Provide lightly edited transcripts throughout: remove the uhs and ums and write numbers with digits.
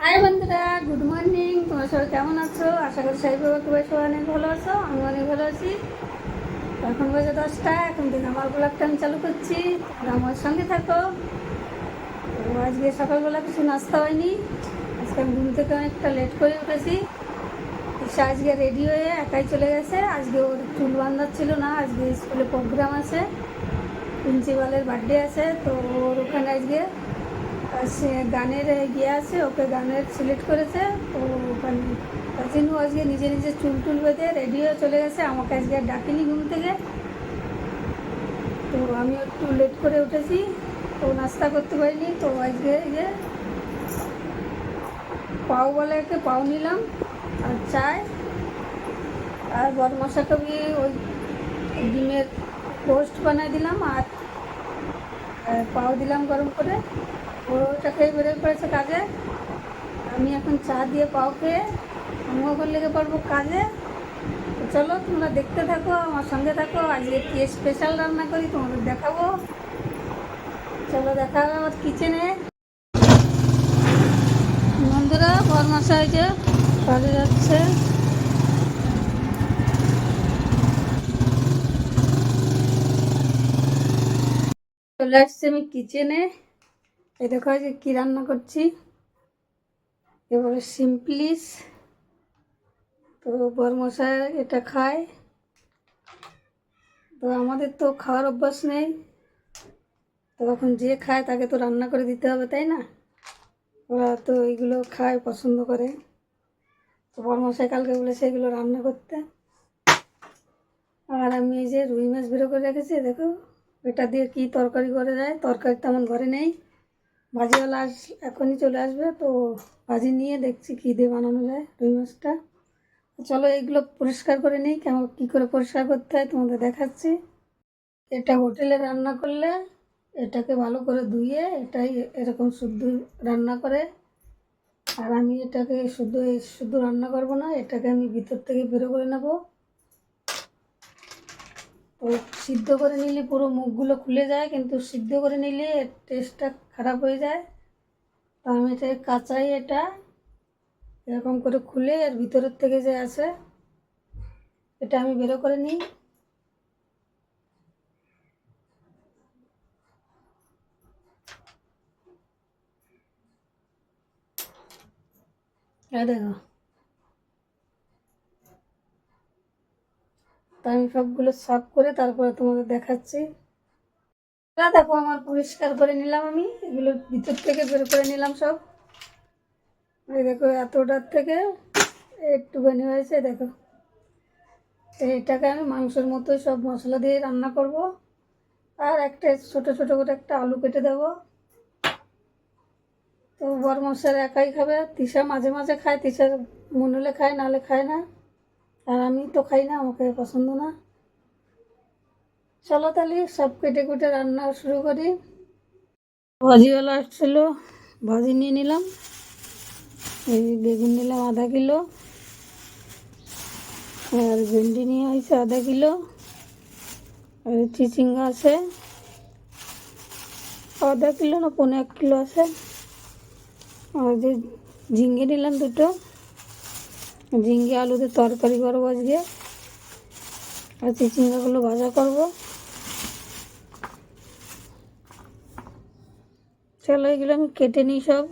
High বন্ধুরা, good morning. তোমরা সবাই কেমন আছো? আশা করি সবাই অনেক ভালো আছো। আমি অনেক ভালো আছি। এখন বাজে 10টা। এখন থেকে আমার ব্লগটা আমি চালু করছি। তোমরা আমার সঙ্গে থাকো। তো আজকে সকালবেলা কিছু নাস্তা হয়নি। আজকে আমি ঘুম থেকে অনেকটা লেট করে উঠেছি। সে আজকে রেডি হয়ে একাই চলে গেছে। আজকে ওর চুল বাঁধার ছিল না। আজকে স্কুলে প্রোগ্রাম আছে, প্রিন্সিপালের বার্থডে আছে। তো ওর ওখানে আজকে সে গানের ইয়ে আছে, ওকে গানের সিলেক্ট করেছে। তো ওখানে কাজিনও আজকে নিজে নিজে চুল টুল বেঁধে রেডি হয়ে চলে গেছে। আমাকে আজকে আর ডাকিনি ঘুম থেকে। তো আমি একটু লেট করে উঠেছি, তো নাস্তা করতে পারিনি। তো আজকে যে পাও বলে একটা পাও নিলাম আর চায়, আর বড়মশাকে আমি ওই ডিমের টোস্ট বানিয়ে দিলাম আর পাও দিলাম গরম করে। ওটা খেয়ে বেরোয় পড়েছে কাজে। আমি এখন চা দিয়ে পাও খেয়ে আমিও ওখানে লেগে পড়বো কাজে। তো চলো তোমরা দেখতে থাকো, আমার সঙ্গে থাকো। আজকে কি স্পেশাল রান্না করি তোমাদের দেখাবো। চলো দেখা হবে আমার কিচেনে। বন্ধুরা, বরমাশাই যে কাজে যাচ্ছে। চলে আসছি আমি কিচেনে। এই দেখো যে কী রান্না করছি, এবারে সিম্পলিশ। তো বরমশাই এটা খায়। তো আমাদের তো খাওয়ার অভ্যাস নেই। তো এখন যে খায় তাকে তো রান্না করে দিতে হবে, তাই না? ওরা তো এগুলো খায়, পছন্দ করে। তো বরমশাই কালকে বলেছে এগুলো রান্না করতে। আর আমি এই যে রুই মাছ বেরো করে রেখেছি, দেখো এটা দিয়ে কি তরকারি করে যায়। তরকারি তো আমার ঘরে নেই, ভাজিওয়ালা এখনই চলে আসবে। তো ভাজি নিয়ে দেখছি কী দিয়ে বানানো যায় রুই মাছটা। চলো এইগুলো পরিষ্কার করে নিই, কেমন কী করে পরিষ্কার করতে হয় তোমাদের দেখাচ্ছি। এটা হোটেলে রান্না করলে এটাকে ভালো করে ধুয়ে এটাই এরকম শুদ্ধ রান্না করে। আর আমি এটাকে শুদ্ধ রান্না করব না, এটাকে আমি ভিতর থেকে বেরো করে নেব। তো সিদ্ধ করে নিলে পুরো মুখগুলো খুলে যায়, কিন্তু সিদ্ধ করে নিলে টেস্টটা খারাপ হয়ে যায়। তো আমি এটা কাঁচাই এটা এরকম করে খুলে এর ভিতরের থেকে যে আসে এটা আমি বেরো করে নিই। দেখো, তো আমি সবগুলো সাফ করে তারপরে তোমাদের দেখাচ্ছি। দেখো আমার পরিষ্কার করে নিলাম, আমি এগুলো ভিতর থেকে বের করে নিলাম সব। এই দেখো এতটার থেকে একটুখানি হয়েছে, দেখো। এইটাকে আমি মাংসের মতোই সব মশলা দিয়ে রান্না করব। আর একটা ছোট ছোট করে একটা আলু কেটে দেবো। তো বড় মশার একাই খাবে, তিশা মাঝে মাঝে খায়, তিশার মনে হলে খায়, নাহলে খায় না। আর আমি তো খাই না, আমাকে পছন্দ না। চলো তাহলে সব কেটে কুটে রান্না শুরু করি। ভাজিওয়ালা আসছিলো, ভাজি নিয়ে নিলাম। এই বেগুন নিলাম ½ কিলো, আর ভেন্ডি নিয়ে হয়েছে ½ কিলো, আর চিচিঙ্গা আছে ½ কিলো না 1.25 কিলো আছে। আর যে ঝিঙ্গে নিলাম 2টো, ঝিঙ্গে আলুতে তরকারি করবো আজকে। আর চিচিঙ্গাগুলো ভাজা করব। চলো এগুলো আমি কেটে নিই সব।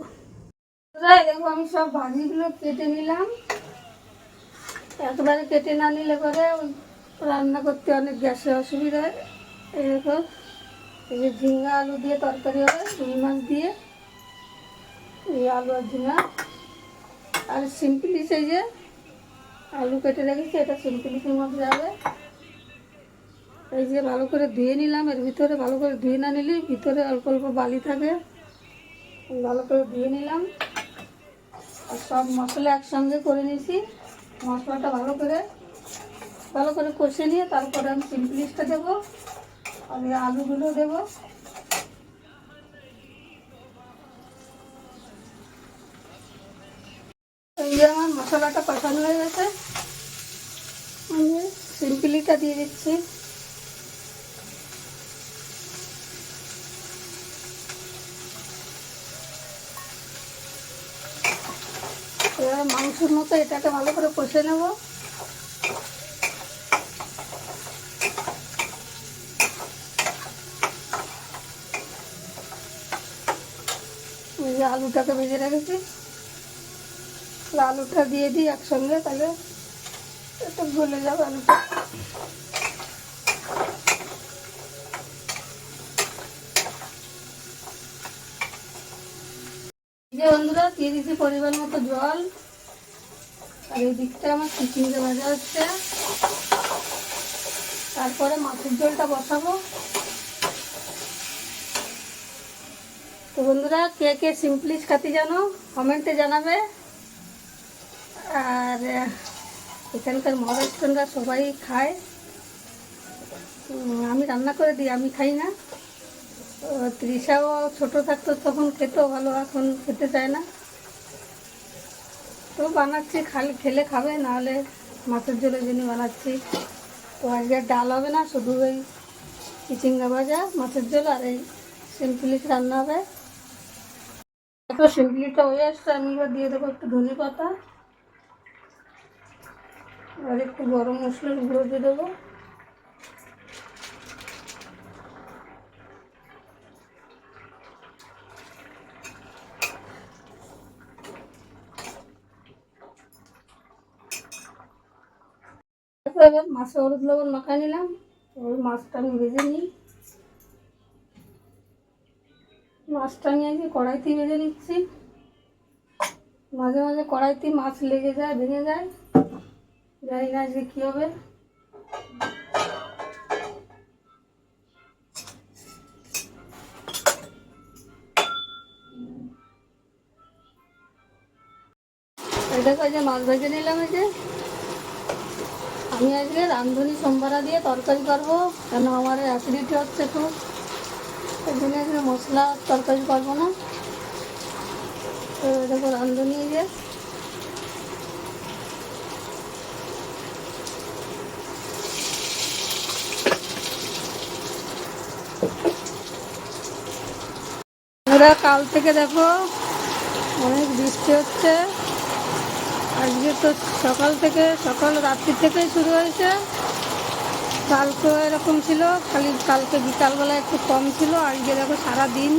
দেখো আমি সব ভাজিগুলো কেটে নিলাম। একবারে কেটে না নিলে পরে রান্না করতে অনেক গ্যাসের অসুবিধা হয়। এই দেখো, এই যে ঝিঙ্গা আলু দিয়ে তরকারি হবে, রুই মাছ দিয়ে। এই আলু আর ঝিঙ্গা আর সিম্পলি সেই যে আলু কেটে রেখেছি, এটা সিম্পলিসের মধ্যে যাবে। এই যে ভালো করে ধুয়ে নিলাম, এর ভিতরে ভালো করে ধুয়ে না নিলে ভিতরে অল্প অল্প বালি থাকে। ভালো করে ধুয়ে নিলাম আর সব মশলা একসঙ্গে করে নিয়েছি। মশলাটা ভালো করে কষে নিয়ে তারপরে আমি সিম্পলিশটা দেবো আর এই আলুগুলো দেবো। এই যে আমার মশলাটা কষানো হয়ে গেছে, আমি সিম্পলিটা দিয়ে দিচ্ছি। এবার মাংসের মতো এটাকে ভালো করে কষে নেব। এই যে আলুটাকে ভেজে রেখেছি, আলুটা দিয়ে দিই একসঙ্গে, তাহলে একটু গলে যাবে আলুটা। যে বন্ধুরা দিয়ে দিচ্ছি পরিমাণ মতো জল। আর এই দিকটা আমার চিচিঙ্গা ভাজা হচ্ছে, তারপরে মাছের ঝোলটা বসাবো। তো বন্ধুরা কে কে সিম্পলি খাতি জানো কমেন্টে জানাবে। আর এখানকার মহারাষ্ট্ররা সবাই খায়, আমি রান্না করে দিই, আমি খাই না। তৃষাও ছোট থাকতো তখন খেত ভালো, এখন খেতে চায় না। তো বানাচ্ছি, খেলে খাবে, নাহলে মাছের ঝোলের জন্য বানাচ্ছি। তো আজকে ডাল হবে না, শুধু ওই চিচিঙ্গা ভাজা, মাছের ঝোল আর এই সিম্পলিশ রান্না হবে। তো সিম্পলিটা হয়ে আসছে, আমি এবার দিয়ে দেবো একটু ধনে পাতা আর একটু গরম মশলার গুঁড়ো দিয়ে দেবো। এবার মাছে হলুদ লবণ মাখায় নিলাম। ওই মাছটা আমি ভেজে নিই। মাছটা আমি আজকে কড়াইতেই ভেজে নিচ্ছি। মাঝে মাঝে কড়াইতে মাছ লেগে যায়, ভেঙে যায়, জানি না আজকে কী হবে। এটাকে যে মাছ ভেজে নিলাম, এই যে আমি আজকে রাঁধুনি সোমবারা দিয়ে তরকারি করবো, কেন আমার অ্যাসিডিটি হচ্ছে খুব, এই জন্য আজকে মশলা তরকারি করবো না। তো দেখো রাঁধুনি যে কাল থেকে দেখো অনেক বৃষ্টি হচ্ছে। আজকে তো সকাল রাত্রি থেকেই শুরু হয়েছে। কালকেও এরকম ছিল, খালি কালকে বিকালবেলা একটু কম ছিল। আজকে দেখো সারাদিন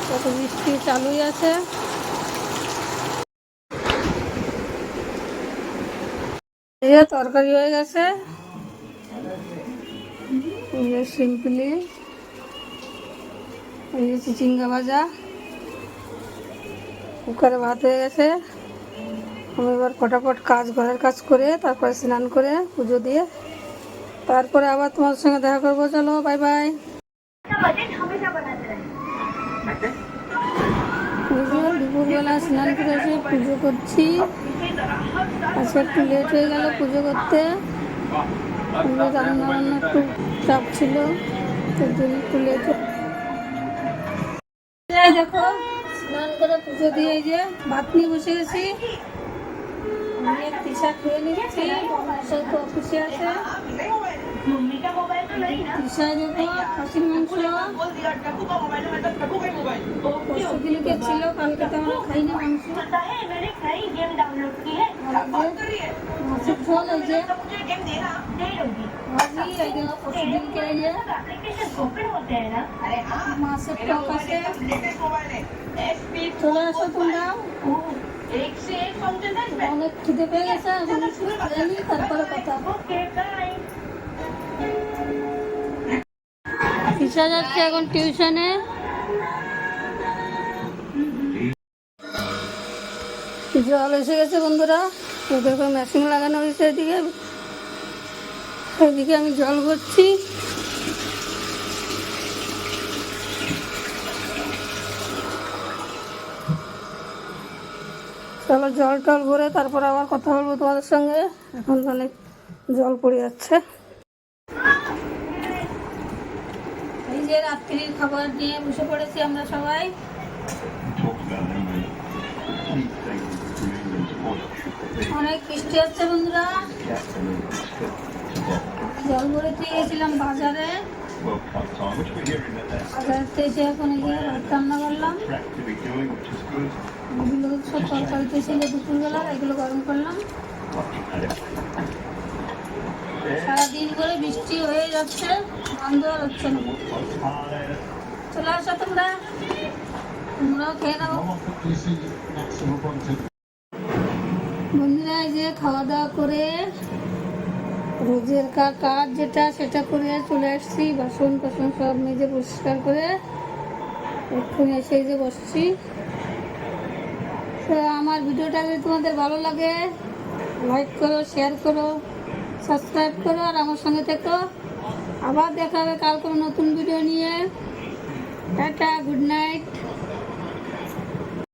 কত বৃষ্টি চালুই আছে। এই যে তরকারি হয়ে গেছে, এই যে সিম্পলি, এই যে চিচিঙ্গা ভাজা, কুকারে ভাত হয়ে গেছে। আমি এবার ফটাফট ঘরের কাজ করে তারপরে স্নান করে পুজো দিয়ে তারপরে আবার তোমার সঙ্গে দেখা করবো। চলো বাই বাই। দুপুরবেলা স্নান করে এসে পুজো করছি। আজকে একটু লেট হয়ে গেল পুজো করতে, রান্না বান্না একটু চাপ ছিল, তার জন্য একটু লেট। দেখো স্নান করে পুজো দিয়ে যে ভাত নিয়ে বসে গেছি। আমি তৃষা খেয়ে নিচ্ছি, মশাই তো অফিসে আছে। তৃষায় দেখো খাসির মাংস পরশুদিনকে ছিল, কালকে তো আমরা খাইনি মাংস। মাছের ঝোল এই যে ভাজি, এই যে পরশুদিনকে এই যে মাছের টক আছে। চলে আসো তোমরা, অনেক খিদে পেয়ে গেছে, এখন খেয়ে নিই তারপরে কথা। তৃষা যাচ্ছে এখন টিউশনে। জল এসে গেছে বন্ধুরা, দেখো মেশিন লাগানো হয়েছে এদিকে, এদিকে আমি জল ভরছি। চলো জল টল ভরে তারপর আবার কথা বলবো তোমাদের সঙ্গে। এখন অনেক জল পড়ে যাচ্ছে। এই যে রাত্রির খাবার নিয়ে বসে পড়েছি আমরা সবাই। অনেক বৃষ্টি হচ্ছে বন্ধুরা। জল ভরে গেছিলাম বাজারে, বাজার থেকে এখন এই যে ভাত রান্না করলাম। সব তরকারিতে ছিল দুপুরবেলা, এগুলো গরম করলাম। সারাদিন করে বৃষ্টি হয়ে যাচ্ছে, বন্ধ আর হচ্ছে না। চলে আসো তোমরাও খেয়ে নাও। বন্ধুরা, এই যে খাওয়া দাওয়া করে রোজের কাজ যেটা সেটা করে চলে আসছি, বাসন টাসন সব মেজে পরিষ্কার করে এক্ষুনি এসে যে বসছি। তো আমার ভিডিওটা যদি তোমাদের ভালো লাগে, লাইক করো, শেয়ার করো, সাবস্ক্রাইব করো আর আমার সঙ্গে থেকো। আবার দেখা হবে কাল কোনো নতুন ভিডিও নিয়ে। Tata, good night.